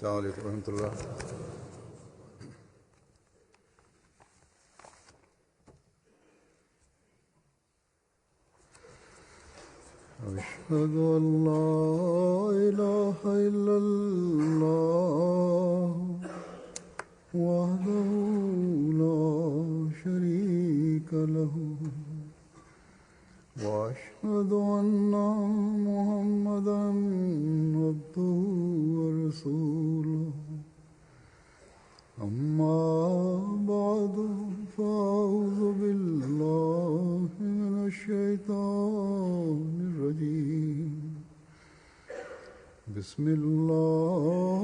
السلام عليكم ورحمة الله. أشهد أن لا إله إلا الله وحده لا شريك له وأشهد أن محمدا عبده ورسوله أما بعد فأعوذ بالله من الشيطان الرجيم بسم الله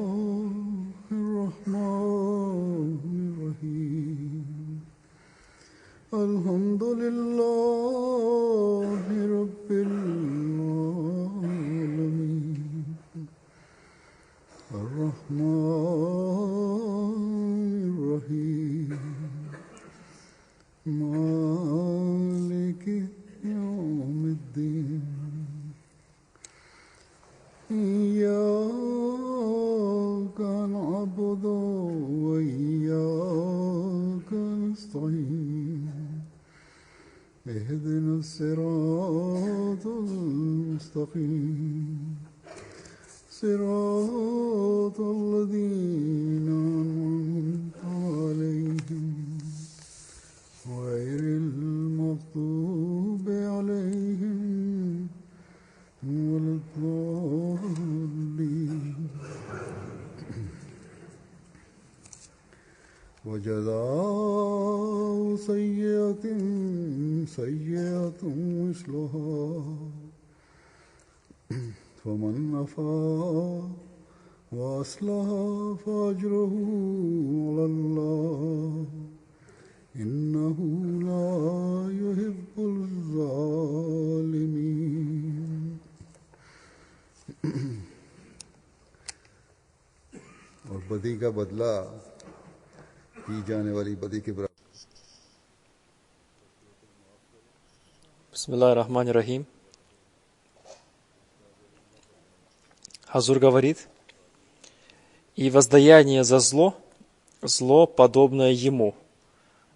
الرحمن الرحيم الحمد لله رب العالمين الرحمن الرحيم مالك يوم الدين إياك نعبد وإياك نستعين اهدنا الصراط المستقيم صراط الذين أنعمت عليهم غير المغضوب عليهم ولا الضالين وجزاء سيئة سيئة مثلها فمن عفا وأصلح فأجره على الله إنه لا يحب الظالمين. और बदी का बदला की जाने वाली बदी के बराबर. Бисмиллахир-рахманир-рахим. Хазур говорит: и воздаяние за зло, зло подобное ему.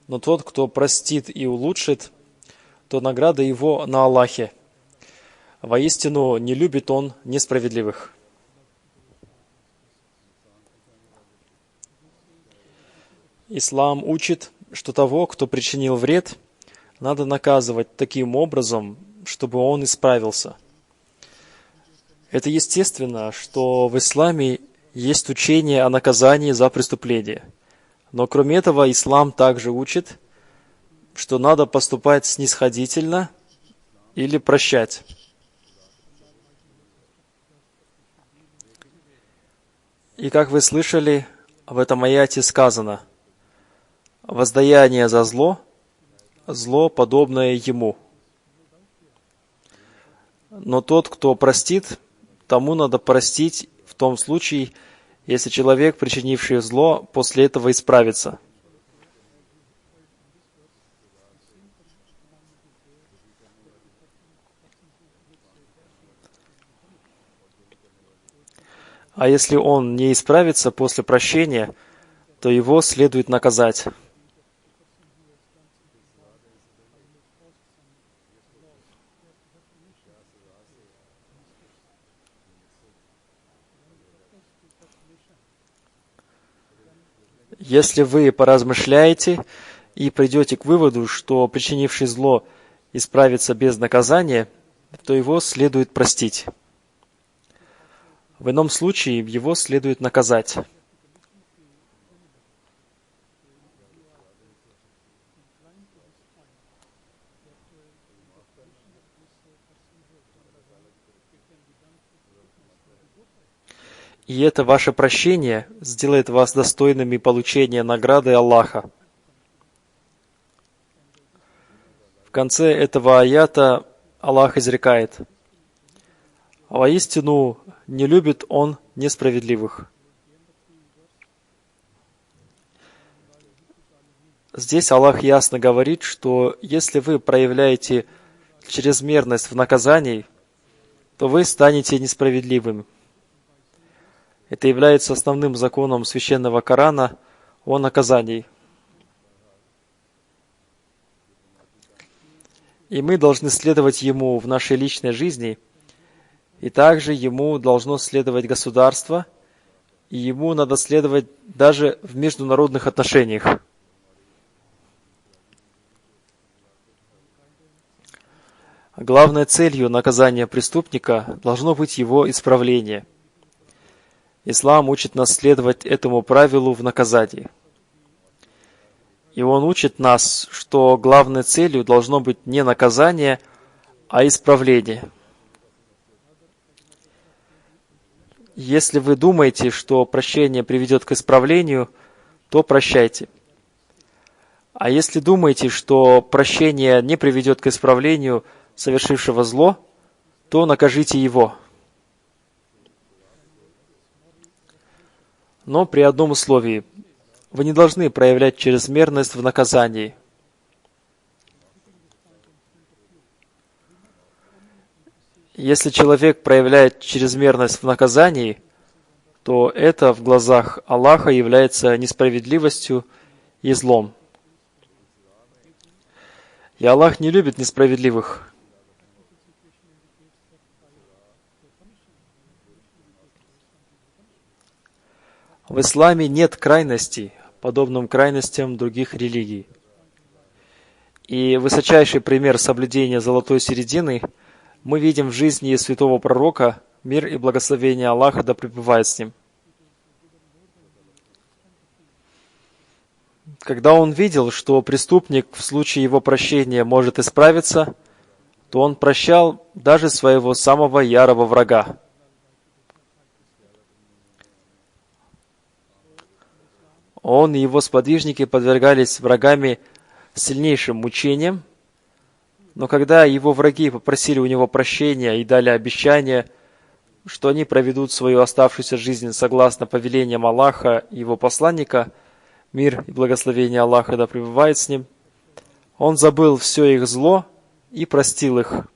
Но тот, кто простит и улучшит, то награда его на Аллахе. Воистину не любит он несправедливых. Ислам учит, что того, кто причинил вред, надо наказывать таким образом, чтобы он исправился. Это естественно, что в исламе есть учение о наказании за преступление. Но кроме этого, ислам также учит, что надо поступать снисходительно или прощать. И как вы слышали, в этом аяте сказано: воздаяние за зло, зло подобное ему. Но тот, кто простит, тому надо простить в том случае, если человек, причинивший зло, после этого исправится. А если он не исправится после прощения, то его следует наказать. Если вы поразмышляете и придете к выводу, что причинивший зло исправится без наказания, то его следует простить. В ином случае его следует наказать. И это ваше прощение сделает вас достойными получения награды Аллаха. В конце этого аята Аллах изрекает: воистину не любит он несправедливых. Здесь Аллах ясно говорит, что если вы проявляете чрезмерность в наказании, то вы станете несправедливыми. Это является основным законом священного Корана о наказании. И мы должны следовать ему в нашей личной жизни, и также ему должно следовать государство, и ему надо следовать даже в международных отношениях. Главной целью наказания преступника должно быть его исправление. Ислам учит нас следовать этому правилу в наказании. И он учит нас, что главной целью должно быть не наказание, а исправление. Если вы думаете, что прощение приведет к исправлению, то прощайте. А если думаете, что прощение не приведет к исправлению совершившего зло, то накажите его. Но при одном условии: вы не должны проявлять чрезмерность в наказании. Если человек проявляет чрезмерность в наказании, то это в глазах Аллаха является несправедливостью и злом. И Аллах не любит несправедливых. В исламе нет крайностей, подобным крайностям других религий. И высочайший пример соблюдения золотой середины мы видим в жизни святого пророка, мир и благословение Аллаха да пребывает с ним. Когда он видел, что преступник в случае его прощения может исправиться, то он прощал даже своего самого ярого врага. Он и его сподвижники подвергались врагами сильнейшим мучениям, но когда его враги попросили у него прощения и дали обещание, что они проведут свою оставшуюся жизнь согласно повелениям Аллаха и его посланника, мир и благословение Аллаха да пребывает с ним, он забыл все их зло и простил их.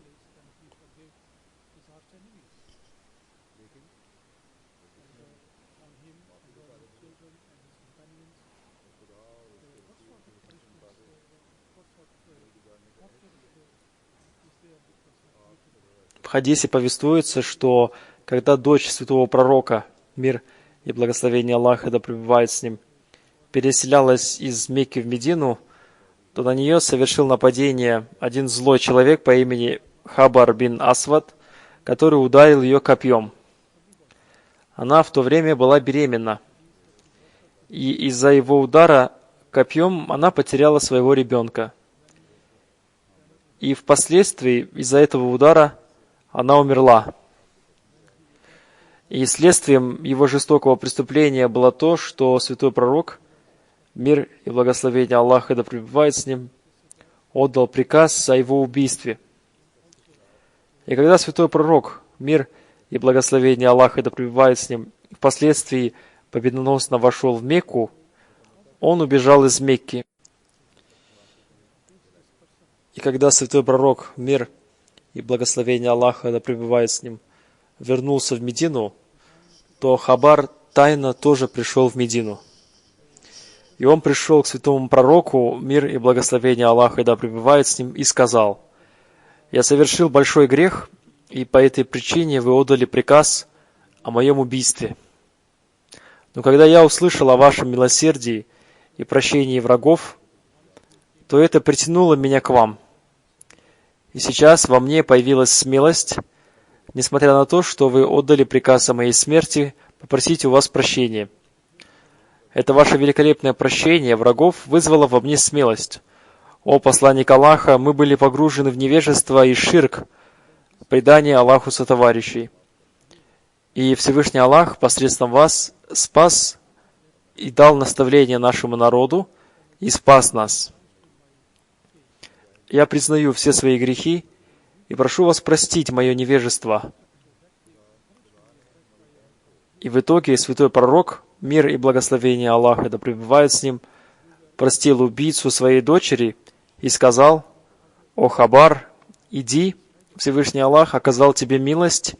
В хадисе повествуется, что когда дочь святого пророка, мир и благословение Аллаха да пребывает с ним, переселялась из Мекки в Медину, то на нее совершил нападение один злой человек по имени Хабар бин Асвад, который ударил ее копьем. Она в то время была беременна, и из-за его удара копьем она потеряла своего ребенка. И впоследствии из-за этого удара она умерла. И следствием его жестокого преступления было то, что святой пророк, мир и благословение Аллаха да пребывает с ним, отдал приказ о его убийстве. И когда святой пророк, мир и благословение Аллаха да пребывает с ним, впоследствии победоносно вошел в Мекку, он убежал из Мекки. И когда святой пророк, мир и благословение Аллаха да пребывает с ним, вернулся в Медину, то Хабар тайно тоже пришел в Медину. И он пришел к святому пророку, мир и благословение Аллаха да пребывает с ним, и сказал: «Я совершил большой грех, и по этой причине вы отдали приказ о моем убийстве. Но когда я услышал о вашем милосердии и прощении врагов, то это притянуло меня к вам. И сейчас во мне появилась смелость, несмотря на то, что вы отдали приказ о моей смерти, попросить у вас прощения. Это ваше великолепное прощение врагов вызвало во мне смелость. О посланник Аллаха, мы были погружены в невежество и ширк, предание Аллаху сотоварищей. И Всевышний Аллах посредством вас спас и дал наставление нашему народу и спас нас. Я признаю все свои грехи и прошу вас простить мое невежество». И в итоге святой пророк, мир и благословение Аллаха да пребывает с ним, простил убийцу своей дочери и сказал: «О Хабар, иди, Всевышний Аллах оказал тебе милость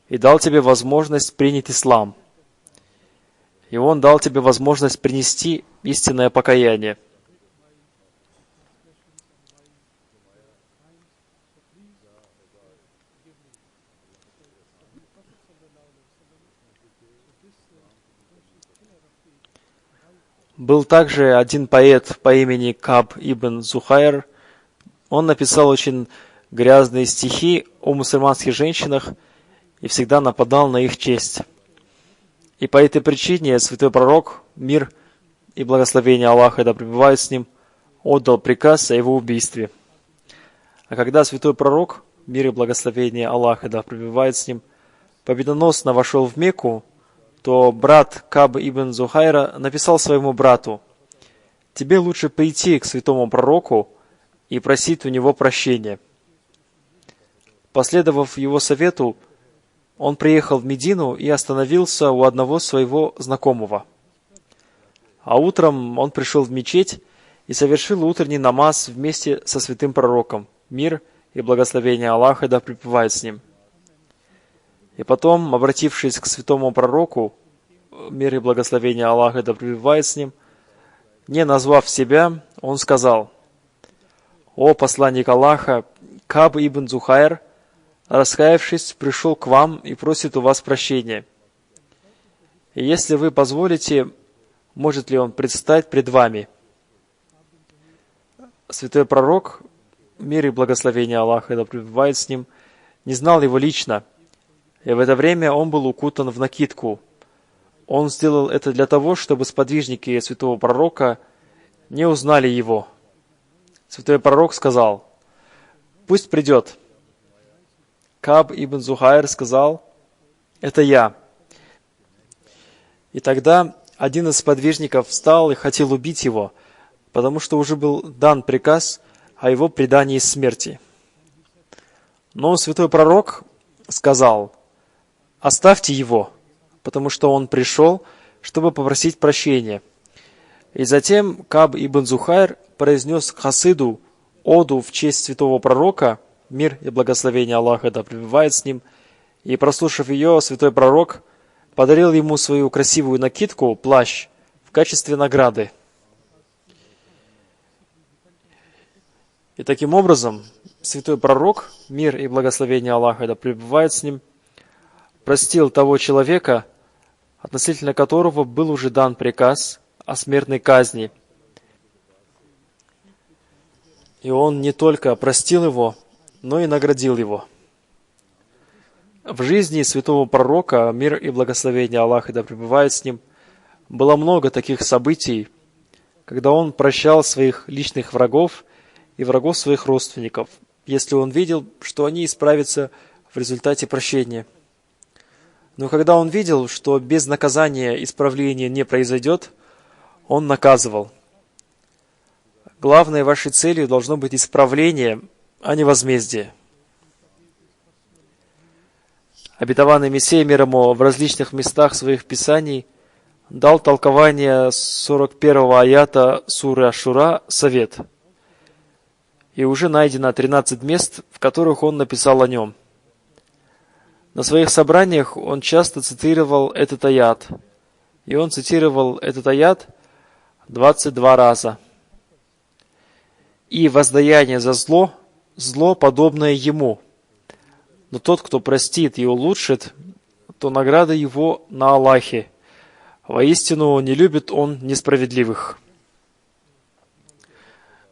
и дал тебе возможность принять ислам. и Он дал тебе возможность принести истинное покаяние. Был также один поэт по имени Каб ибн Зухайр. Он написал очень грязные стихи о мусульманских женщинах и всегда нападал на их честь. И по этой причине святой пророк, мир и благословение Аллаха да пребывает с ним, отдал приказ о его убийстве. А когда святой пророк, мир и благословение Аллаха да пребывает с ним, победоносно вошел в Мекку, то брат Каб ибн Зухайра написал своему брату: «Тебе лучше прийти к святому пророку и просить у него прощения». Последовав его совету, он приехал в Медину и остановился у одного своего знакомого. А утром он пришел в мечеть и совершил утренний намаз вместе со святым пророком, мир и благословение Аллаха да пребывает с ним. И потом, обратившись к святому пророку, мир и благословение Аллаха да пребывает с ним, не назвав себя, он сказал: «О посланник Аллаха, Каб ибн Зухайр, раскаявшись, пришел к вам и просит у вас прощения. И если вы позволите, может ли он предстать пред вами?» Святой пророк, мир и благословение Аллаха да пребывает с ним, не знал его лично, и в это время он был укутан в накидку. Он сделал это для того, чтобы сподвижники святого пророка не узнали его. Святой пророк сказал: «Пусть придет». Каб ибн Зухайр сказал: «Это я». И тогда один из сподвижников встал и хотел убить его, потому что уже был дан приказ о его предании смерти. Но святой пророк сказал: «Оставьте его, потому что он пришел, чтобы попросить прощения». И затем Каб ибн Зухайр произнес хасиду оду в честь святого пророка, мир и благословение Аллаха да пребывает с ним, и, прослушав ее, святой пророк подарил ему свою красивую накидку, плащ, в качестве награды. И таким образом, святой пророк, мир и благословение Аллаха да пребывает с ним, простил того человека, относительно которого был уже дан приказ о смертной казни. И он не только простил его, но и наградил его. В жизни святого пророка, мир и благословение Аллаха да пребывает с ним, было много таких событий, когда он прощал своих личных врагов и врагов своих родственников, если он видел, что они исправятся в результате прощения. Но когда он видел, что без наказания исправление не произойдет, он наказывал. Главной вашей целью должно быть исправление, а не возмездие. Обетованный Мессия мир ему в различных местах своих писаний дал толкование 41-го аята суры Аш-Шура «Совет». И уже найдено 13 мест, в которых он написал о нем. На своих собраниях он часто цитировал этот аят. И он цитировал этот аят 22 раза. «И воздаяние за зло, зло подобное ему. Но тот, кто простит и улучшит, то награда его на Аллахе. Воистину не любит он несправедливых».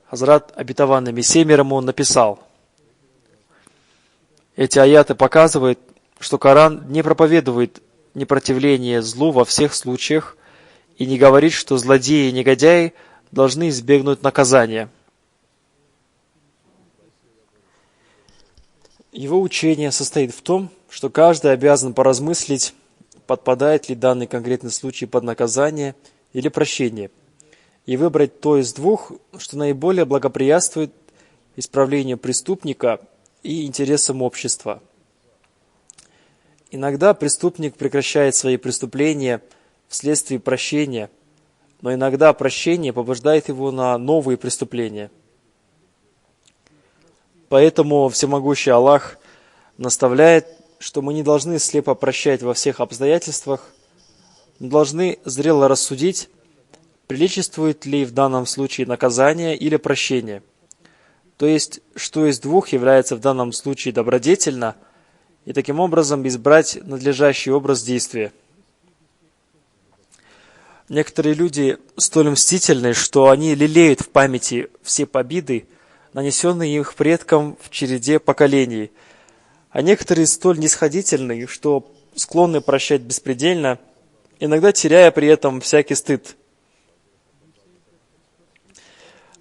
Хазрат обетованный Мессия мир ему написал: эти аяты показывают, что Коран не проповедует непротивление злу во всех случаях и не говорит, что злодеи и негодяи должны избегнуть наказания. Его учение состоит в том, что каждый обязан поразмыслить, подпадает ли данный конкретный случай под наказание или прощение, и выбрать то из двух, что наиболее благоприятствует исправлению преступника и интересам общества. Иногда преступник прекращает свои преступления вследствие прощения, но иногда прощение побуждает его на новые преступления. Поэтому всемогущий Аллах наставляет, что мы не должны слепо прощать во всех обстоятельствах, но должны зрело рассудить, приличествует ли в данном случае наказание или прощение. То есть, что из двух является в данном случае добродетельно, и таким образом избрать надлежащий образ действия. Некоторые люди столь мстительны, что они лелеют в памяти все победы, нанесенные их предкам в череде поколений, а некоторые столь нисходительны, что склонны прощать беспредельно, иногда теряя при этом всякий стыд.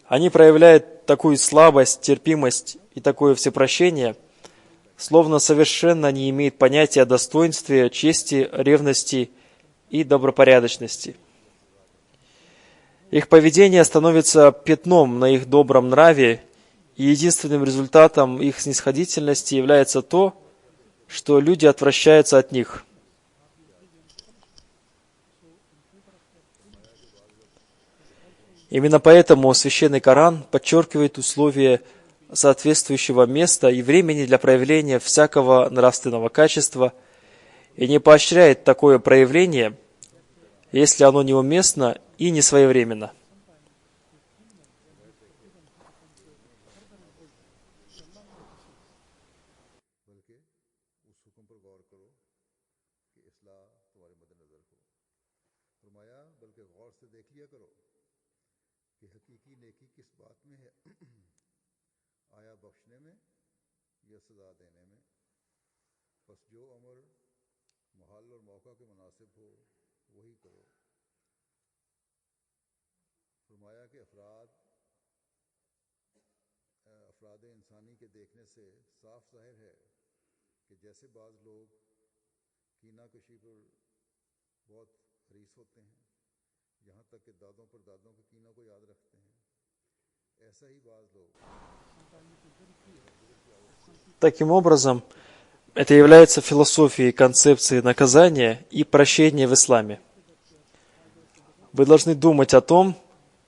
Они проявляют такую слабость, терпимость и такое всепрощение, словно совершенно не имеют понятия о достоинстве, чести, ревности и добропорядочности. Их поведение становится пятном на их добром нраве, и единственным результатом их снисходительности является то, что люди отвращаются от них. Именно поэтому Священный Коран подчеркивает условия соответствующего места и времени для проявления всякого нравственного качества и не поощряет такое проявление, если оно неуместно и не своевременно. Таким образом, это является философией концепции наказания и прощения в исламе. Вы должны думать о том,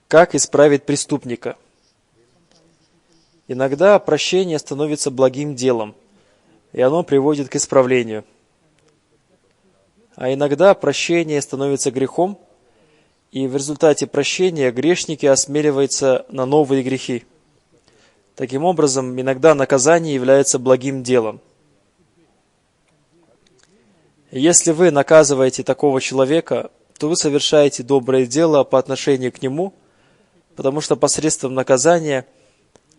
как исправить преступника. Иногда прощение становится благим делом, и оно приводит к исправлению. А иногда прощение становится грехом, и в результате прощения грешники осмеливаются на новые грехи. Таким образом, иногда наказание является благим делом. Если вы наказываете такого человека, то вы совершаете доброе дело по отношению к нему, потому что посредством наказания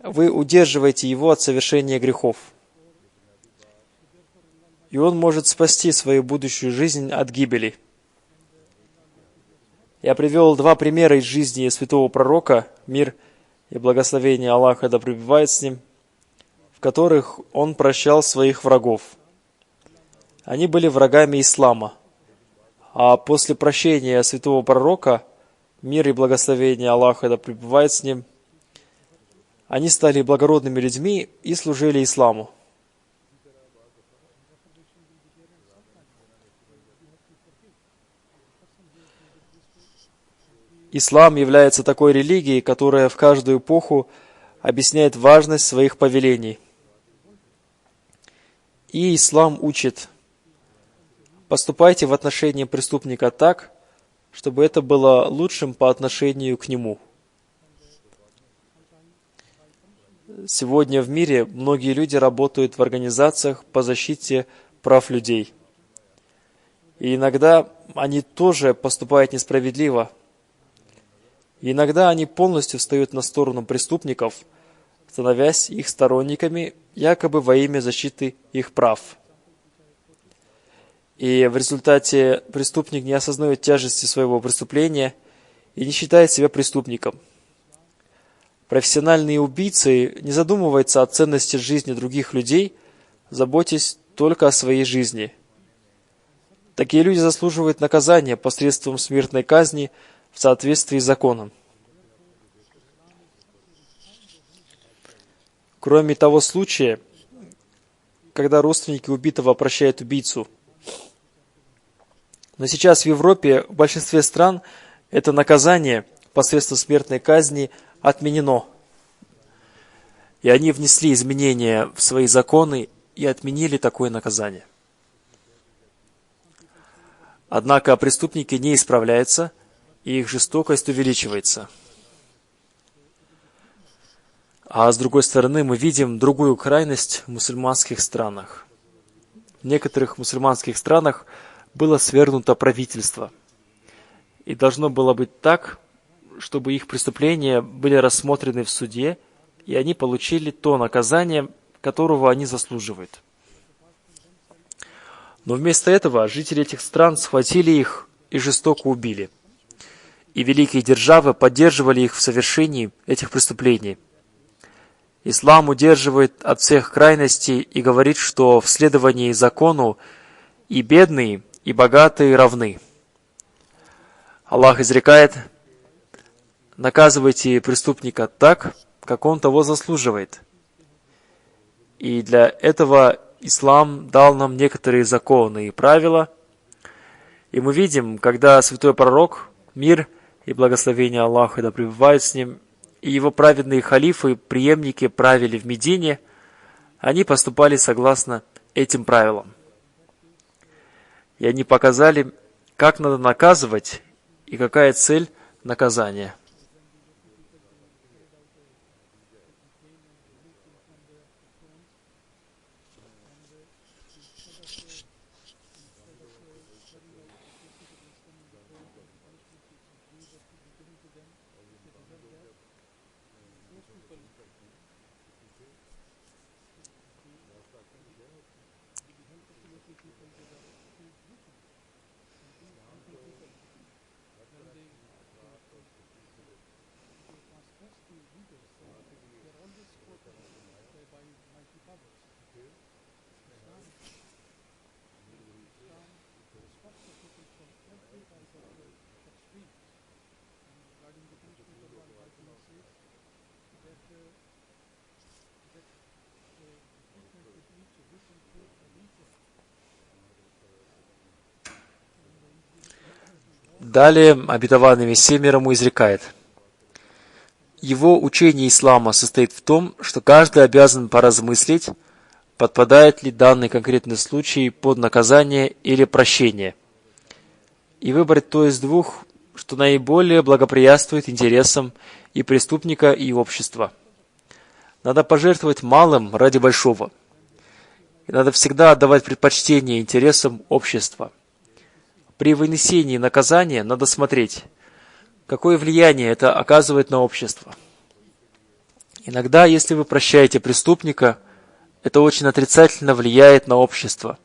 вы удерживаете его от совершения грехов. И он может спасти свою будущую жизнь от гибели. Я привел два примера из жизни святого пророка, мир и благословение Аллаха да пребывает с ним, в которых он прощал своих врагов. Они были врагами ислама. А после прощения святого пророка, мир и благословение Аллаха да пребывает с ним, они стали благородными людьми и служили исламу. Ислам является такой религией, которая в каждую эпоху объясняет важность своих повелений. И ислам учит: поступайте в отношении преступника так, чтобы это было лучшим по отношению к нему. Сегодня в мире многие люди работают в организациях по защите прав людей. И иногда они тоже поступают несправедливо. И иногда они полностью встают на сторону преступников, становясь их сторонниками, якобы во имя защиты их прав. И в результате преступник не осознает тяжести своего преступления и не считает себя преступником. Профессиональные убийцы не задумываются о ценности жизни других людей, заботясь только о своей жизни. Такие люди заслуживают наказания посредством смертной казни в соответствии с законом. Кроме того случая, когда родственники убитого прощают убийцу. Но сейчас в Европе, в большинстве стран, это наказание посредством смертной казни отменено. И они внесли изменения в свои законы и отменили такое наказание. Однако преступники не исправляются, и их жестокость увеличивается. А с другой стороны, мы видим другую крайность в мусульманских странах. В некоторых мусульманских странах было свергнуто правительство. И должно было быть так, чтобы их преступления были рассмотрены в суде, и они получили то наказание, которого они заслуживают. Но вместо этого жители этих стран схватили их и жестоко убили. И великие державы поддерживали их в совершении этих преступлений. Ислам удерживает от всех крайностей и говорит, что в следовании закону и бедные, и богатые равны. Аллах изрекает: наказывайте преступника так, как он того заслуживает. И для этого ислам дал нам некоторые законы и правила. И мы видим, когда святой пророк, мир и благословение Аллаха да пребывает с ним, и его праведные халифы, преемники правили в Медине, они поступали согласно этим правилам. И они показали, как надо наказывать и какая цель наказания. Далее обетованный Мессия мир ему изрекает: его учение ислама состоит в том, что каждый обязан поразмыслить, подпадает ли данный конкретный случай под наказание или прощение, и выбрать то из двух, что наиболее благоприятствует интересам и преступника, и общества. Надо пожертвовать малым ради большого. И надо всегда отдавать предпочтение интересам общества. При вынесении наказания надо смотреть, какое влияние это оказывает на общество. Иногда, если вы прощаете преступника, это очень отрицательно влияет на общество.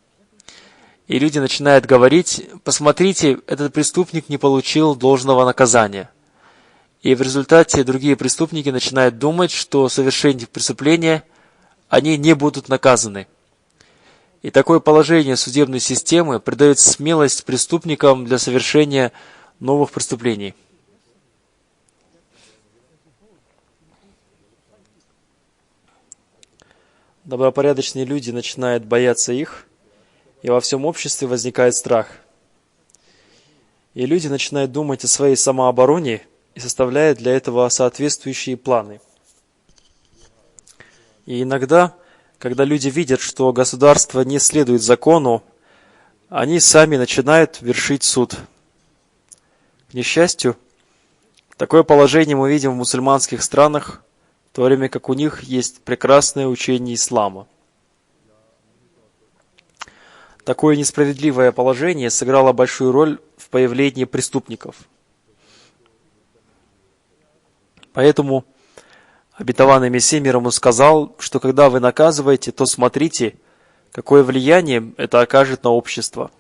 И люди начинают говорить: посмотрите, этот преступник не получил должного наказания. И в результате другие преступники начинают думать, что совершение преступления они не будут наказаны. И такое положение судебной системы придает смелость преступникам для совершения новых преступлений. Добропорядочные люди начинают бояться их, и во всем обществе возникает страх. И люди начинают думать о своей самообороне и составляют для этого соответствующие планы. И иногда, когда люди видят, что государство не следует закону, они сами начинают вершить суд. К несчастью, такое положение мы видим в мусульманских странах, в то время как у них есть прекрасное учение ислама. Такое несправедливое положение сыграло большую роль в появлении преступников. Поэтому обетованный Мессия мир ему сказал, что когда вы наказываете, то смотрите, какое влияние это окажет на общество.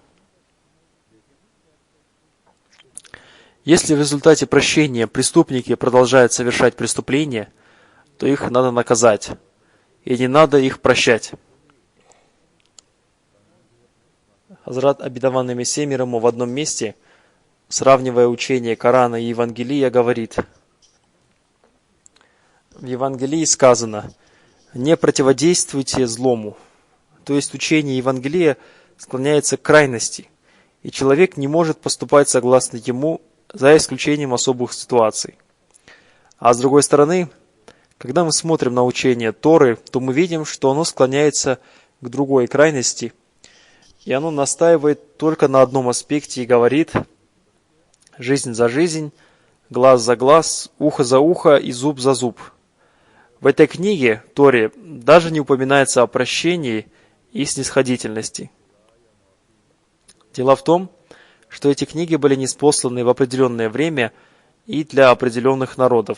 Если в результате прощения преступники продолжают совершать преступления, то их надо наказать, и не надо их прощать. Хазрат обетованный Мессия мир ему в одном месте, сравнивая учение Корана и Евангелия, говорит: в Евангелии сказано: не противодействуйте злому. То есть учение Евангелия склоняется к крайности, и человек не может поступать согласно ему, за исключением особых ситуаций. А с другой стороны, когда мы смотрим на учение Торы, то мы видим, что оно склоняется к другой крайности, и оно настаивает только на одном аспекте и говорит: жизнь за жизнь, глаз за глаз, ухо за ухо и зуб за зуб. В этой книге, Торе, даже не упоминается о прощении и снисходительности. Дело в том, что эти книги были ниспосланы в определенное время и для определенных народов.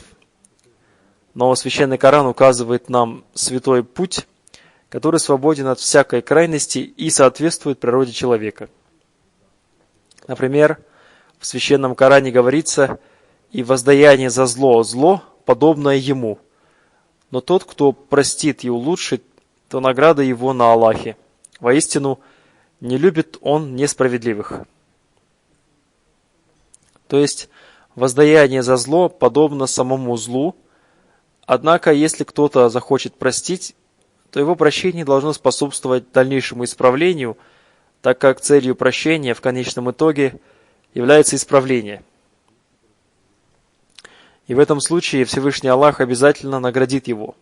Но Священный Коран указывает нам святой путь, который свободен от всякой крайности и соответствует природе человека. Например, в Священном Коране говорится: «И воздаяние за зло, зло, подобное ему. Но тот, кто простит и улучшит, то награда его на Аллахе. Воистину, не любит он несправедливых». То есть, воздаяние за зло подобно самому злу, однако, если кто-то захочет простить, то его прощение должно способствовать дальнейшему исправлению, так как целью прощения в конечном итоге является исправление. И в этом случае Всевышний Аллах обязательно наградит его.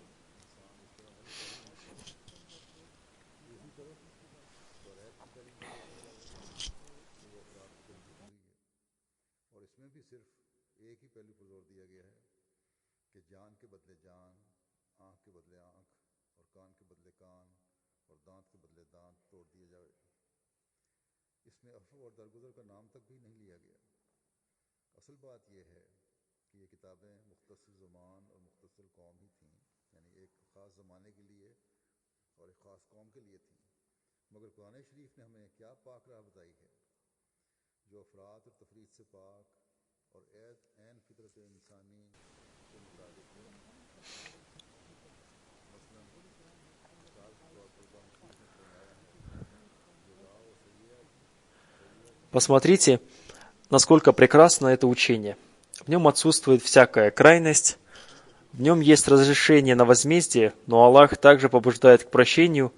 और इसमें भी सिर्फ एक ही पहलू पर जोर दिया गया है कि जान के बदले जान, आँख के बदले आँख और कान के बदले कान और दांत के बदले दांत तोड़ दिए जाए। इसमें अफ़ू और दरगुजर का नाम तक भी नहीं लिया गया। असल बात यह है कि ये किताबें मुख्तसर ज़मान और मुख्तसर कौम ही थीं, यानी एक ख़ास ज़माने के लिए और एक ख़ास कौम के लिए थीं। मगर कुरान शरीफ ने हमें क्या पाक राह बताई है जो अफराद और तफरीद से पाक और ऐन फितरत इंसानी के मुताबिक है। मसलन मिसाल के तौर पर कुरान शरीफ ने फरमाया है जज़ा व सय्यत। Посмотрите, насколько прекрасно это учение. В нем отсутствует всякая крайность, в нем есть разрешение на возмездие, но Аллах также побуждает к прощению,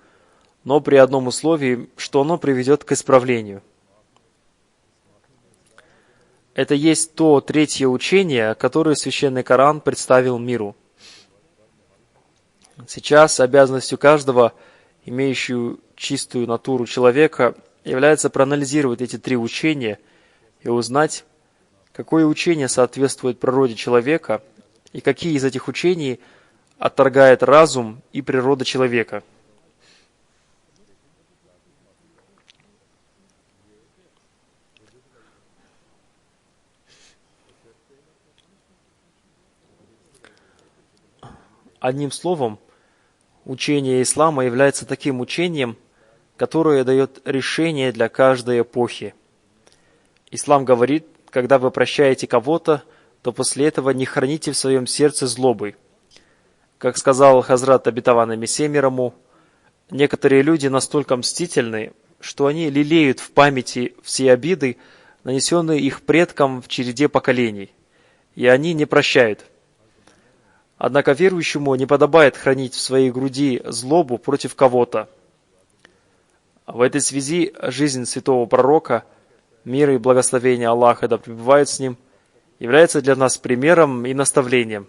но при одном условии, что оно приведет к исправлению. Это есть то третье учение, которое Священный Коран представил миру. Сейчас обязанностью каждого, имеющего чистую натуру человека, является проанализировать эти три учения и узнать, какое учение соответствует природе человека и какие из этих учений отторгает разум и природа человека. Одним словом, учение ислама является таким учением, которое дает решение для каждой эпохи. Ислам говорит: когда вы прощаете кого-то, то после этого не храните в своем сердце злобы. Как сказал Хазрат обетованный Мессия мир ему, некоторые люди настолько мстительны, что они лелеют в памяти все обиды, нанесенные их предкам в череде поколений, и они не прощают. Однако верующему не подобает хранить в своей груди злобу против кого-то. В этой связи жизнь святого пророка, мир и благословение Аллаха да пребывают с ним, является для нас примером и наставлением.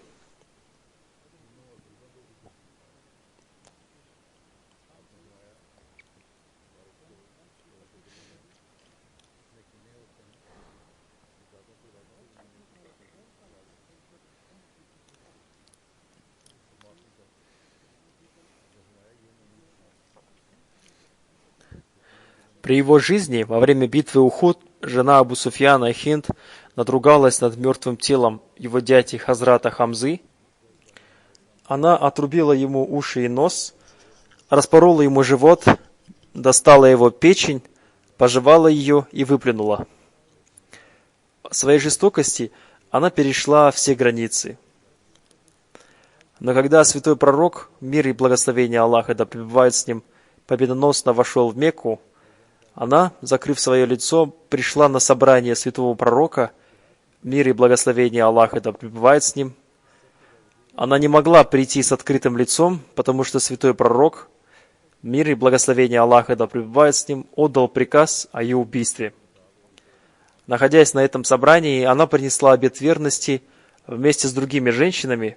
При его жизни, во время битвы Ухуд, жена Абу Суфьяна Хинд надругалась над мертвым телом его дяди Хазрата Хамзы. Она отрубила ему уши и нос, распорола ему живот, достала его печень, пожевала ее и выплюнула. В своей жестокости она перешла все границы. Но когда святой пророк, мир и благословение Аллаха да пребывает с ним, победоносно вошел в Мекку, она, закрыв свое лицо, пришла на собрание святого пророка, мир и благословение Аллаха да пребывает с ним. Она не могла прийти с открытым лицом, потому что святой пророк, мир и благословение Аллаха да пребывает с ним, отдал приказ о ее убийстве. Находясь на этом собрании, она принесла обет верности вместе с другими женщинами,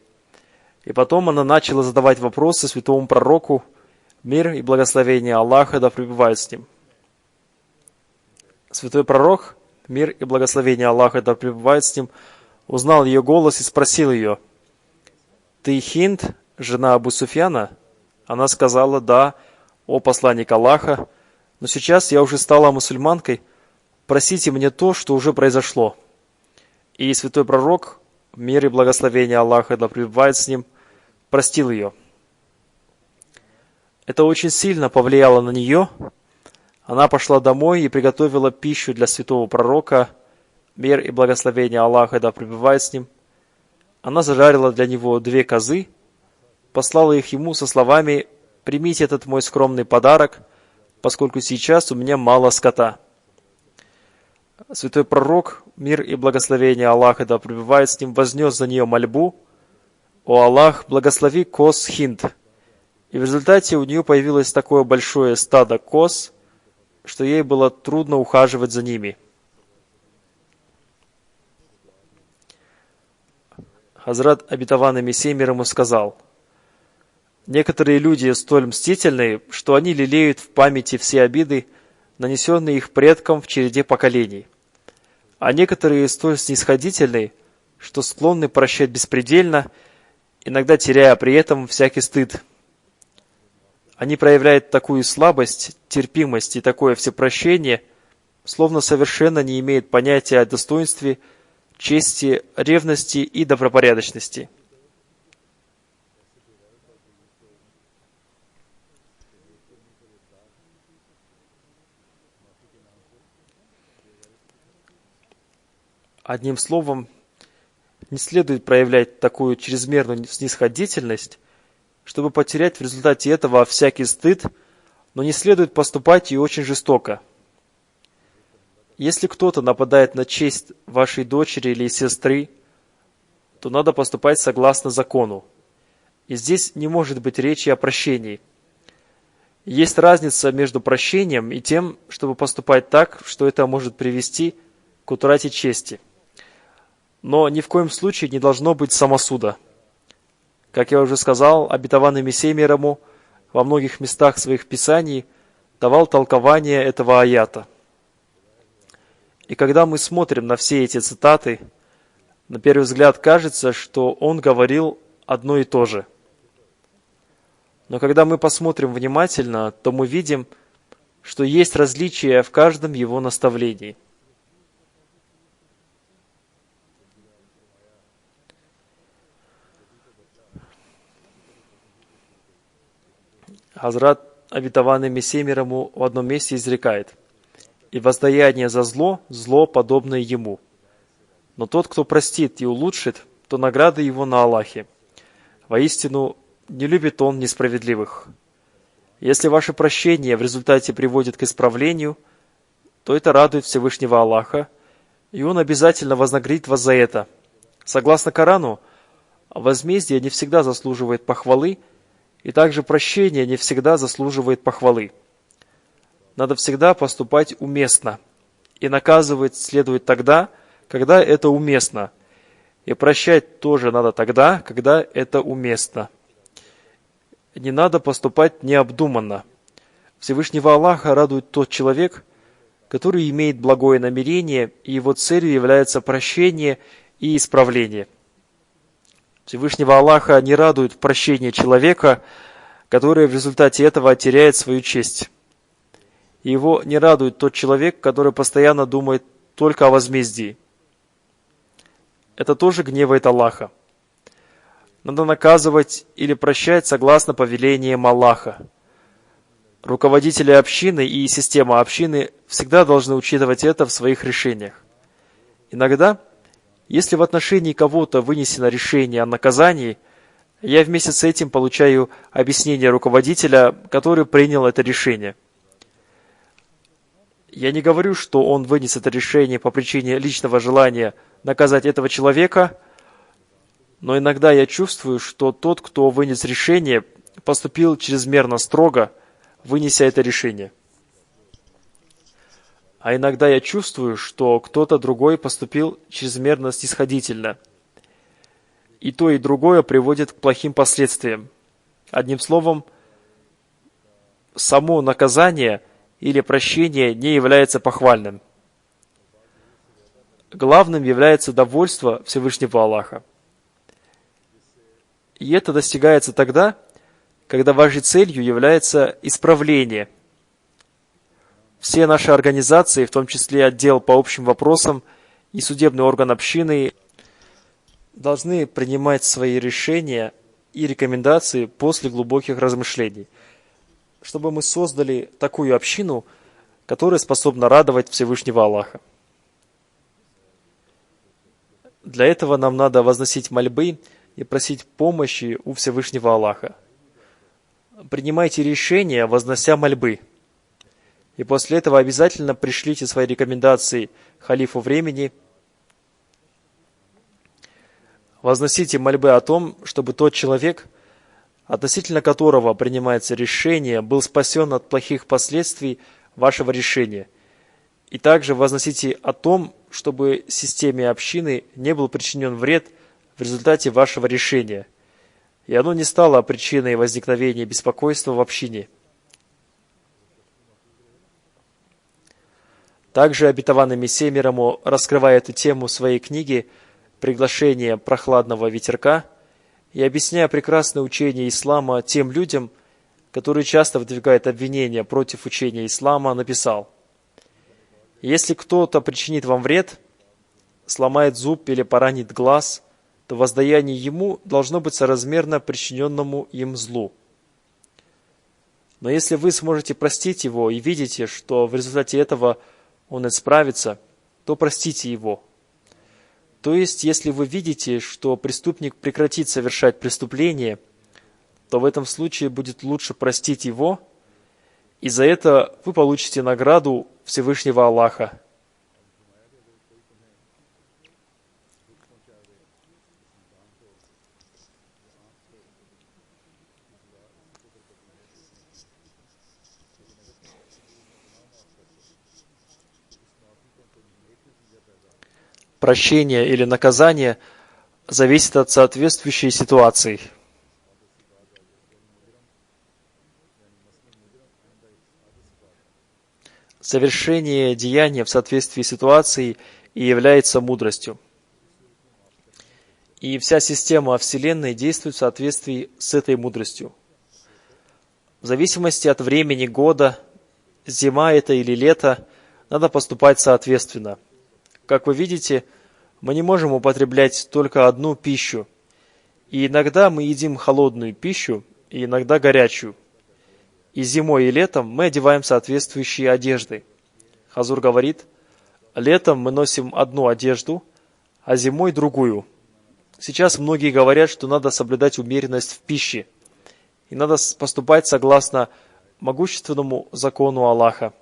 и потом она начала задавать вопросы святому пророку, мир и благословение Аллаха да пребывает с ним. Святой пророк, мир и благословение Аллаха да пребывает с ним, узнал ее голос и спросил ее: «Ты Хинд, жена Абу Суфьяна?» Она сказала: «Да, о посланник Аллаха, но сейчас я уже стала мусульманкой, простите мне то, что уже произошло». И святой пророк, мир и благословение Аллаха да пребывает с ним, простил ее. Это очень сильно повлияло на нее. Она пошла домой и приготовила пищу для святого пророка, мир и благословение Аллаха да пребывает с ним. Она зажарила для него 2 козы, послала их ему со словами: «Примите этот мой скромный подарок, поскольку сейчас у меня мало скота». Святой пророк, мир и благословение Аллаха да пребывает с ним, вознес за нее мольбу: «О Аллах, благослови коз Хинд». И в результате у нее появилось такое большое стадо коз, что ей было трудно ухаживать за ними. Хазрат обетованный Мессия мир ему сказал: «Некоторые люди столь мстительны, что они лелеют в памяти все обиды, нанесенные их предкам в череде поколений. А некоторые столь снисходительны, что склонны прощать беспредельно, иногда теряя при этом всякий стыд. Они проявляют такую слабость, терпимость и такое всепрощение, словно совершенно не имеют понятия о достоинстве, чести, ревности и добропорядочности». Одним словом, не следует проявлять такую чрезмерную снисходительность, чтобы потерять в результате этого всякий стыд, но не следует поступать и очень жестоко. Если кто-то нападает на честь вашей дочери или сестры, то надо поступать согласно закону. И здесь не может быть речи о прощении. Есть разница между прощением и тем, чтобы поступать так, что это может привести к утрате чести. Но ни в коем случае не должно быть самосуда. Как я уже сказал, обетованный Мессия мир ему во многих местах своих писаний давал толкование этого аята. И когда мы смотрим на все эти цитаты, на первый взгляд кажется, что он говорил одно и то же. Но когда мы посмотрим внимательно, то мы видим, что есть различия в каждом его наставлении. Хазрат обетованный Мессия мир ему в одном месте изрекает: «И воздаяние за зло, зло, подобное ему. Но тот, кто простит и улучшит, то награда его на Аллахе. Воистину, не любит он несправедливых. Если ваше прощение в результате приводит к исправлению, то это радует Всевышнего Аллаха, и он обязательно вознаградит вас за это. Согласно Корану, возмездие не всегда заслуживает похвалы, и также прощение не всегда заслуживает похвалы. Надо всегда поступать уместно, и наказывать следует тогда, когда это уместно, и прощать тоже надо тогда, когда это уместно. Не надо поступать необдуманно. Всевышнего Аллаха радует тот человек, который имеет благое намерение, и его целью является прощение и исправление. Всевышнего Аллаха не радует прощение человека, который в результате этого теряет свою честь. И его не радует тот человек, который постоянно думает только о возмездии. Это тоже гневает Аллаха. Надо наказывать или прощать согласно повелениям Аллаха. Руководители общины и система общины всегда должны учитывать это в своих решениях. Иногда, если в отношении кого-то вынесено решение о наказании, я вместе с этим получаю объяснение руководителя, который принял это решение. Я не говорю, что он вынес это решение по причине личного желания наказать этого человека, но иногда я чувствую, что тот, кто вынес решение, поступил чрезмерно строго, вынеся это решение. А иногда я чувствую, что кто-то другой поступил чрезмерно снисходительно. И то, и другое приводит к плохим последствиям. Одним словом, само наказание или прощение не является похвальным. главным является довольство Всевышнего Аллаха. И это достигается тогда, когда вашей целью является исправление. Все наши организации, в том числе отдел по общим вопросам и судебный орган общины, должны принимать свои решения и рекомендации после глубоких размышлений, чтобы мы создали такую общину, которая способна радовать Всевышнего Аллаха. Для этого нам надо возносить мольбы и просить помощи у Всевышнего Аллаха. Принимайте решения, вознося мольбы. И после этого обязательно пришлите свои рекомендации халифу времени. Возносите мольбы о том, чтобы тот человек, относительно которого принимается решение, был спасен от плохих последствий вашего решения. И также возносите о том, чтобы системе общины не был причинен вред в результате вашего решения, и оно не стало причиной возникновения беспокойства в общине. Также обетованный Мессия мир ему, раскрывая эту тему в своей книге «Приглашение прохладного ветерка» и объясняя прекрасное учение ислама тем людям, которые часто выдвигают обвинения против учения ислама, написал: «Если кто-то причинит вам вред, сломает зуб или поранит глаз, то воздаяние ему должно быть соразмерно причиненному им злу. Но если вы сможете простить его и видите, что в результате этого он исправится, то простите его. То есть, если вы видите, что преступник прекратит совершать преступление, то в этом случае будет лучше простить его, и за это вы получите награду Всевышнего Аллаха». Прощение или наказание зависит от соответствующей ситуации. Совершение деяния в соответствии с ситуацией и является мудростью. И вся система Вселенной действует в соответствии с этой мудростью. В зависимости от времени года, зима это или лето, надо поступать соответственно. Как вы видите, мы не можем употреблять только одну пищу. И иногда мы едим холодную пищу, и иногда горячую. И зимой и летом мы одеваем соответствующие одежды. Хазур говорит: летом мы носим одну одежду, а зимой другую. Сейчас многие говорят, что надо соблюдать умеренность в пище. И надо поступать согласно могущественному закону Аллаха.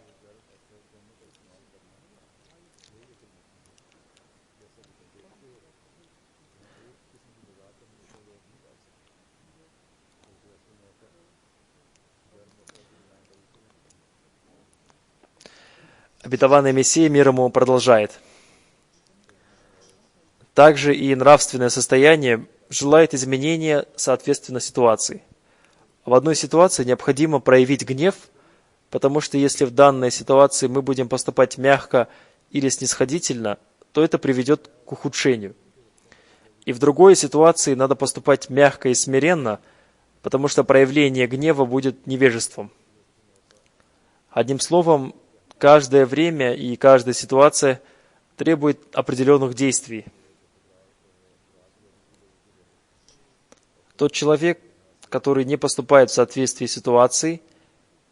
Обетованный Мессия мир ему продолжает: также и нравственное состояние желает изменения соответственно ситуации. В одной ситуации необходимо проявить гнев, потому что если в данной ситуации мы будем поступать мягко или снисходительно, то это приведет к ухудшению. И в другой ситуации надо поступать мягко и смиренно, потому что проявление гнева будет невежеством. Одним словом, каждое время и каждая ситуация требует определенных действий. Тот человек, который не поступает в соответствии с ситуацией,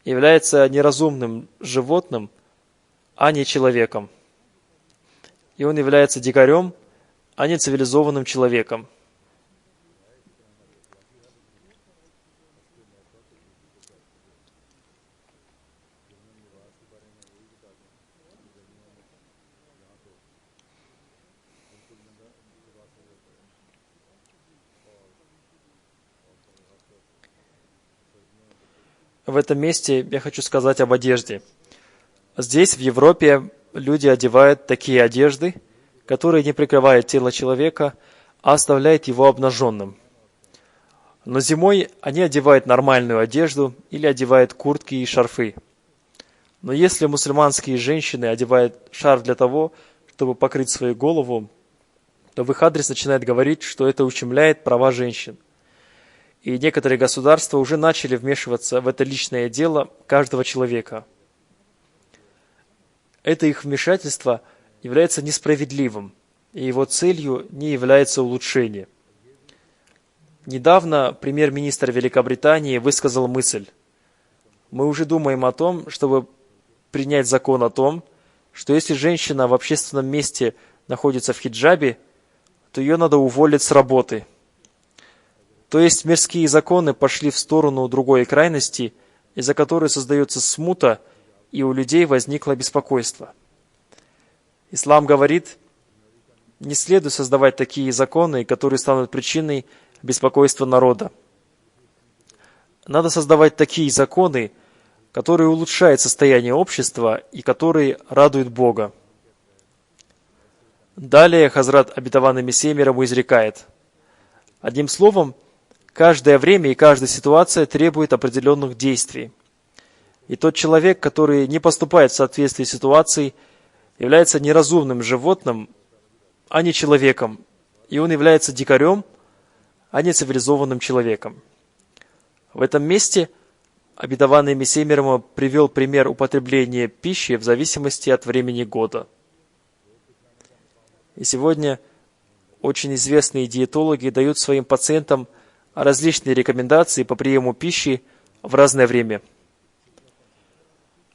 является неразумным животным, а не человеком. И он является дикарем, а не цивилизованным человеком. В этом месте я хочу сказать об одежде. Здесь, в Европе, люди одевают такие одежды, которые не прикрывают тело человека, а оставляют его обнаженным. Но зимой они одевают нормальную одежду или одевают куртки и шарфы. Но если мусульманские женщины одевают шарф для того, чтобы покрыть свою голову, то в их адрес начинает говорить, что это ущемляет права женщин. И некоторые государства уже начали вмешиваться в это личное дело каждого человека. Это их вмешательство является несправедливым, и его целью не является улучшение. Недавно премьер-министр Великобритании высказал мысль: мы уже думаем о том, чтобы принять закон о том, что если женщина в общественном месте находится в хиджабе, то ее надо уволить с работы. То есть мирские законы пошли в сторону другой крайности, из-за которой создается смута, и у людей возникло беспокойство. Ислам говорит, не следует создавать такие законы, которые станут причиной беспокойства народа. Надо создавать такие законы, которые улучшают состояние общества и которые радуют Бога. Далее Хазрат обетованный Мессия мир ему изрекает: одним словом, каждое время и каждая ситуация требует определенных действий. И тот человек, который не поступает в соответствии с ситуацией, является неразумным животным, а не человеком, и он является дикарем, а не цивилизованным человеком. В этом месте обетованный Мессия мир ему привел пример употребления пищи в зависимости от времени года. И сегодня очень известные диетологи дают своим пациентам различные рекомендации по приему пищи в разное время.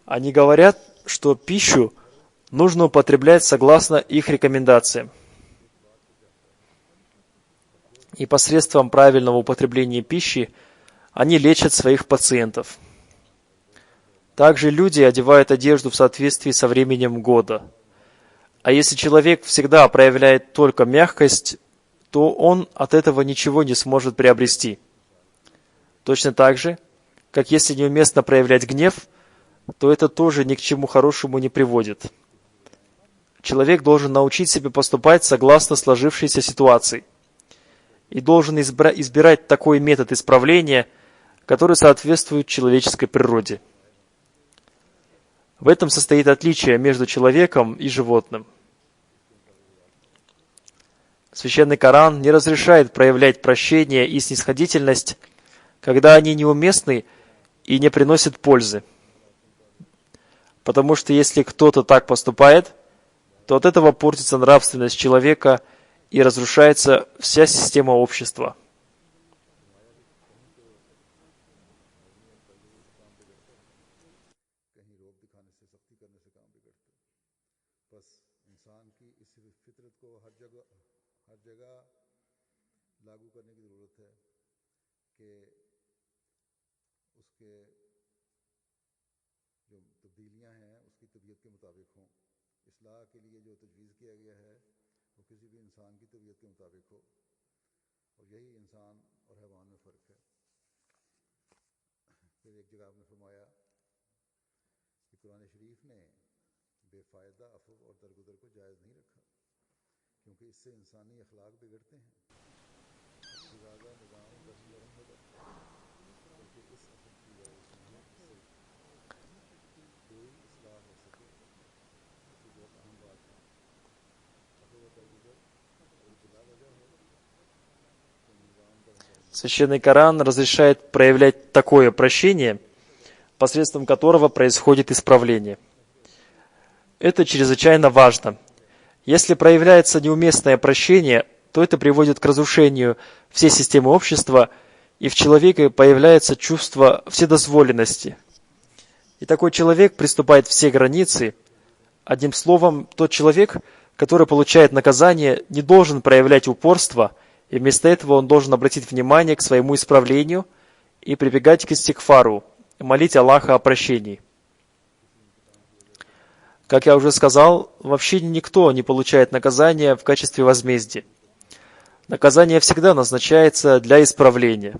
Они говорят, что пищу нужно употреблять согласно их рекомендациям. И посредством правильного употребления пищи они лечат своих пациентов. Также люди одевают одежду в соответствии со временем года. А если человек всегда проявляет только мягкость, то он от этого ничего не сможет приобрести. Точно так же, как если неуместно проявлять гнев, то это тоже ни к чему хорошему не приводит. Человек должен научить себя поступать согласно сложившейся ситуации и должен избирать такой метод исправления, который соответствует человеческой природе. В этом состоит отличие между человеком и животным. Священный Коран не разрешает проявлять прощение и снисходительность, когда они неуместны и не приносят пользы. Потому что если кто-то так поступает, то от этого портится нравственность человека и разрушается вся система общества. Священный Коран разрешает проявлять такое прощение, посредством которого происходит исправление. Это чрезвычайно важно. Если проявляется неуместное прощение, то это приводит к разрушению всей системы общества, и в человеке появляется чувство вседозволенности. И такой человек приступает все границы. Одним словом, тот человек, который получает наказание, не должен проявлять упорство, и вместо этого он должен обратить внимание к своему исправлению и прибегать к истигфару, молить Аллаха о прощении. Как я уже сказал, вообще никто не получает наказание в качестве возмездия. Наказание всегда назначается для исправления.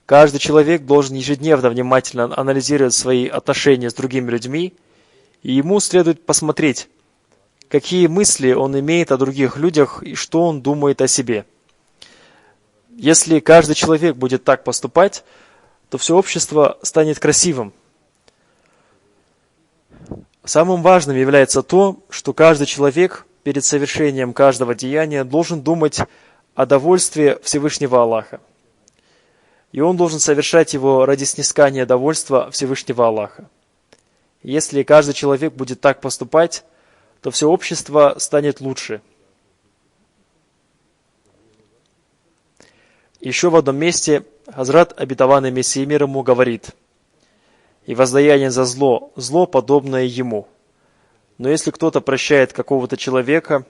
Каждый человек должен ежедневно внимательно анализировать свои отношения с другими людьми, и ему следует посмотреть, какие мысли он имеет о других людях и что он думает о себе. Если каждый человек будет так поступать, то все общество станет красивым. Самым важным является то, что каждый человек перед совершением каждого деяния должен думать о довольстве Всевышнего Аллаха. И он должен совершать его ради снискания довольства Всевышнего Аллаха. Если каждый человек будет так поступать, то все общество станет лучше. Еще в одном месте Хазрат, обетованный Мессией мир ему, говорит: «И воздаяние за зло, зло, подобное ему. Но если кто-то прощает какого-то человека,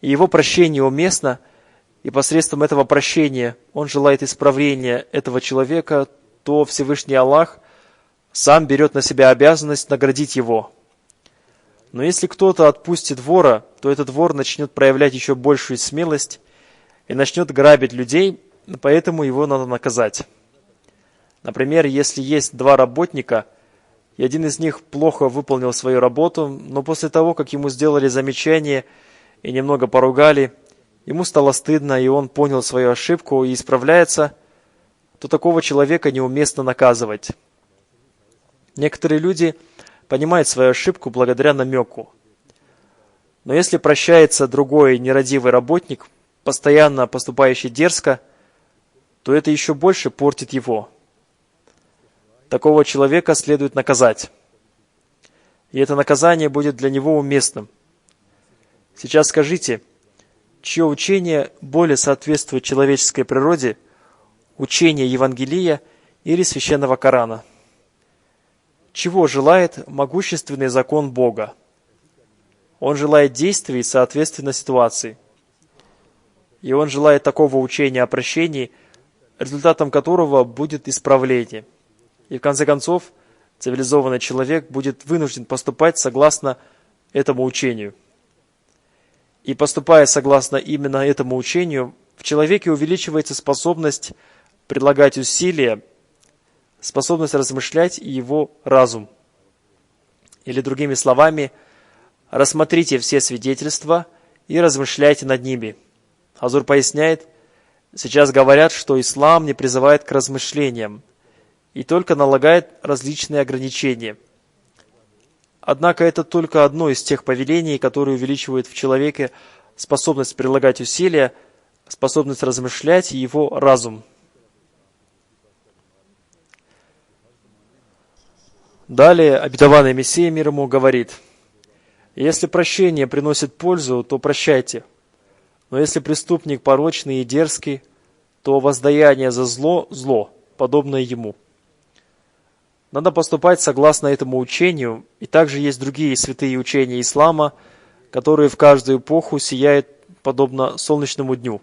и его прощение уместно, и посредством этого прощения он желает исправления этого человека, то Всевышний Аллах сам берет на себя обязанность наградить его. Но если кто-то отпустит вора, то этот вор начнет проявлять еще большую смелость и начнет грабить людей, поэтому его надо наказать. Например, если есть два работника, и один из них плохо выполнил свою работу, но после того, как ему сделали замечание и немного поругали, ему стало стыдно, и он понял свою ошибку и исправляется, то такого человека неуместно наказывать. Некоторые люди понимают свою ошибку благодаря намеку. Но если прощается другой нерадивый работник, постоянно поступающий дерзко, то это еще больше портит его. Такого человека следует наказать. И это наказание будет для него уместным. Сейчас скажите, чье учение более соответствует человеческой природе, учение Евангелия или Священного Корана? Чего желает могущественный закон Бога? Он желает действий соответственно ситуации. И он желает такого учения о прощении, результатом которого будет исправление. И в конце концов, цивилизованный человек будет вынужден поступать согласно этому учению. И поступая согласно именно этому учению, в человеке увеличивается способность прилагать усилия, способность размышлять и его разум. Или другими словами, рассмотрите все свидетельства и размышляйте над ними. Хазур поясняет, сейчас говорят, что ислам не призывает к размышлениям и только налагает различные ограничения. Однако это только одно из тех повелений, которые увеличивают в человеке способность прилагать усилия, способность размышлять и его разум. Далее обетованный Мессия мир ему говорит: «Если прощение приносит пользу, то прощайте. Но если преступник порочный и дерзкий, то воздаяние за зло – зло, подобное ему». Надо поступать согласно этому учению, и также есть другие святые учения ислама, которые в каждую эпоху сияют подобно солнечному дню.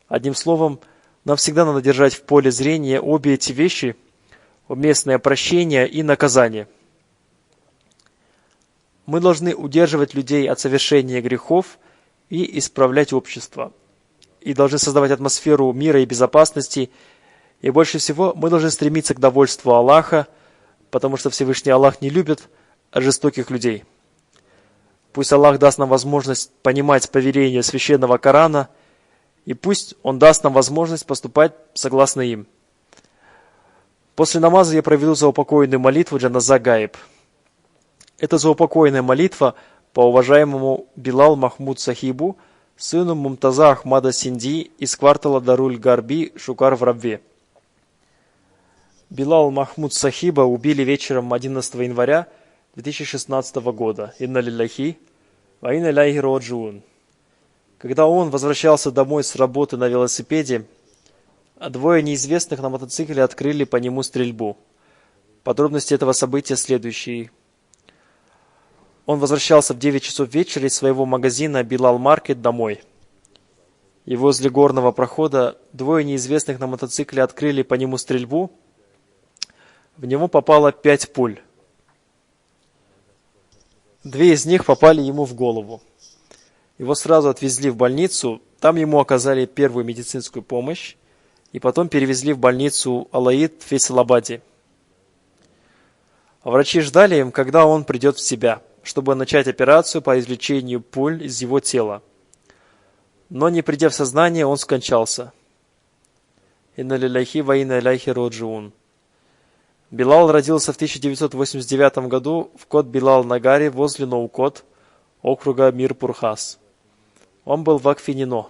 Одним словом, нам всегда надо держать в поле зрения обе эти вещи – уместное прощение и наказание. Мы должны удерживать людей от совершения грехов и исправлять общество. И должны создавать атмосферу мира и безопасности. И больше всего мы должны стремиться к довольству Аллаха, потому что Всевышний Аллах не любит жестоких людей. Пусть Аллах даст нам возможность понимать повеления Священного Корана, и пусть Он даст нам возможность поступать согласно им. После намаза я проведу заупокойную молитву Джаназа Гаиб. Это заупокойная молитва по уважаемому Билал Махмуд Сахибу, сыну Мумтаза Ахмада Синди из квартала Даруль-Гарби, Шукар в Рабве. Билал Махмуд Сахиба убили вечером 11 января 2016 года. Инна лилляхи, ва инна иляйхи роджиун. Когда он возвращался домой с работы на велосипеде, двое неизвестных на мотоцикле открыли по нему стрельбу. Подробности этого события следующие. Он возвращался в 9 часов вечера из своего магазина Билал Маркет домой. И возле горного прохода двое неизвестных на мотоцикле открыли по нему стрельбу. В него попало 5 пуль. 2 из них попали ему в голову. Его сразу отвезли в больницу, там ему оказали первую медицинскую помощь, и потом перевезли в больницу Алаид в Фейсалабаде. Врачи ждали, когда он придет в себя, чтобы начать операцию по извлечению пуль из его тела. Но не придя в сознание, он скончался. Инна лилляхи ва инна иляйхи роджиун. Билал родился в 1989 году в Кот-Билал-Нагаре возле Ноукот, округа Мирпурхас. Он был вакфе-нино.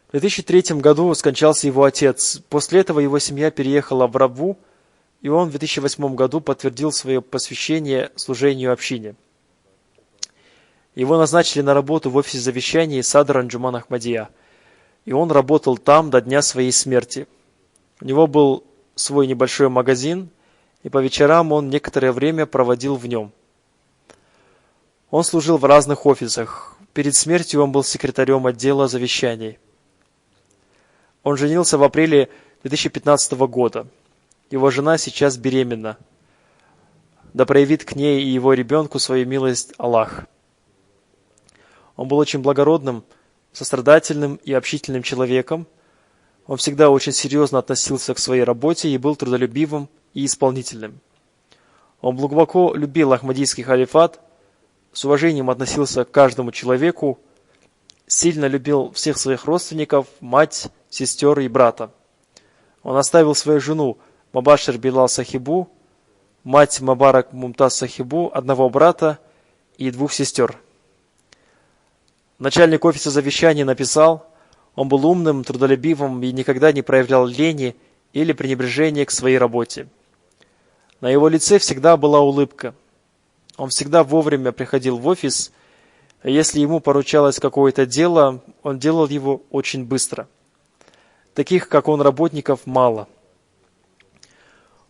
В 2003 году скончался его отец. После этого его семья переехала в Рабву, и он в 2008 году подтвердил свое посвящение служению общине. Его назначили на работу в офисе завещаний Садр Анджуман Ахмадия, и он работал там до дня своей смерти. У него был свой небольшой магазин, и по вечерам он некоторое время проводил в нем. Он служил в разных офисах. Перед смертью он был секретарем отдела завещаний. Он женился в апреле 2015 года. Его жена сейчас беременна. Да проявит к ней и его ребенку свою милость Аллах. Он был очень благородным, сострадательным и общительным человеком. Он всегда очень серьезно относился к своей работе и был трудолюбивым и исполнительным. Он глубоко любил Ахмадийский халифат, с уважением относился к каждому человеку, сильно любил всех своих родственников, мать, сестер и брата. Он оставил свою жену Мабашир Билал Сахибу, мать Мабарак Мумтаз Сахибу, одного брата и 2 сестер. Начальник офиса завещания написал: он был умным, трудолюбивым и никогда не проявлял лени или пренебрежения к своей работе. На его лице всегда была улыбка. Он всегда вовремя приходил в офис, а если ему поручалось какое-то дело, он делал его очень быстро. Таких, как он, работников мало.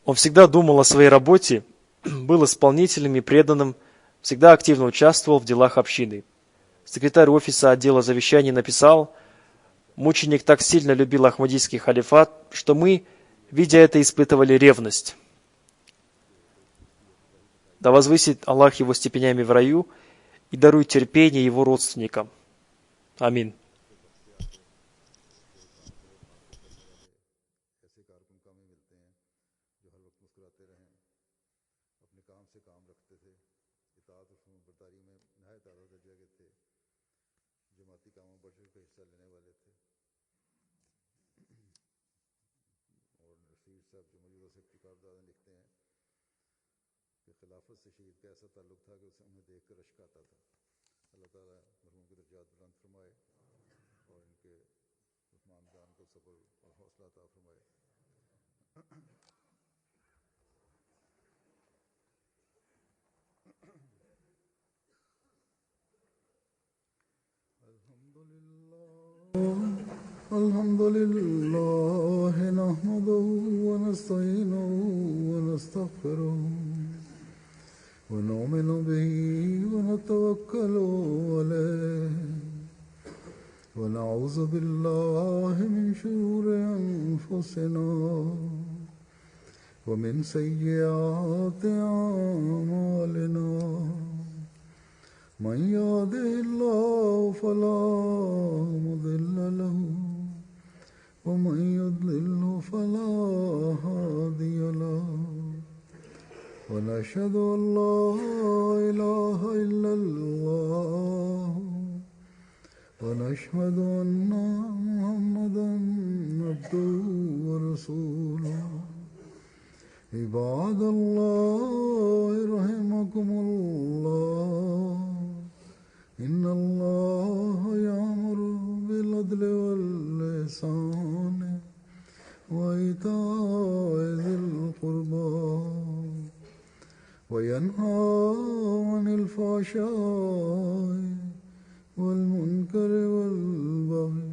Он всегда думал о своей работе, был исполнительным и преданным, всегда активно участвовал в делах общины. Секретарь офиса отдела завещаний написал: мученик так сильно любил Ахмадийский халифат, что мы, видя это, испытывали ревность. Да возвысит Аллах его степенями в раю и дарует терпение его родственникам. Амин. खिलाफत से शहीद का ऐसा ताल्लुक था कि उन्हें देख कर अश्क आता था। अल्लाह ताला मरहूम की दर्जात बुलंद फरमाए और इनके ख़ानदान को सब्र और हौसला अता फरमाए। अल्हम्दुलिल्लाह नहमदुहु व नस्तईनुहु व नस्तगफिरुहु ونؤمن به ونتوكل عليه ونعوذ بالله من شرور أنفسنا ومن سيئات أعمالنا من يهده الله فلا مضل له ومن يضلل فلا هادي له ونشهد أن لا إله إلا الله ونشهد أن محمدا عبده ورسوله عباد الله رحمكم الله إن الله يأمر بالعدل والإحسان وإيتاء ذي القربى وينهى عن الفحشاء والمنكر والبغي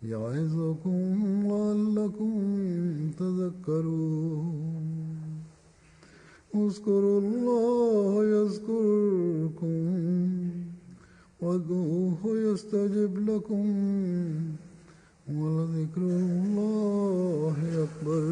يعظكم لعلكم تذكرون اذكروا الله يذكركم وادعوه يستجب لكم ولذكر الله أكبر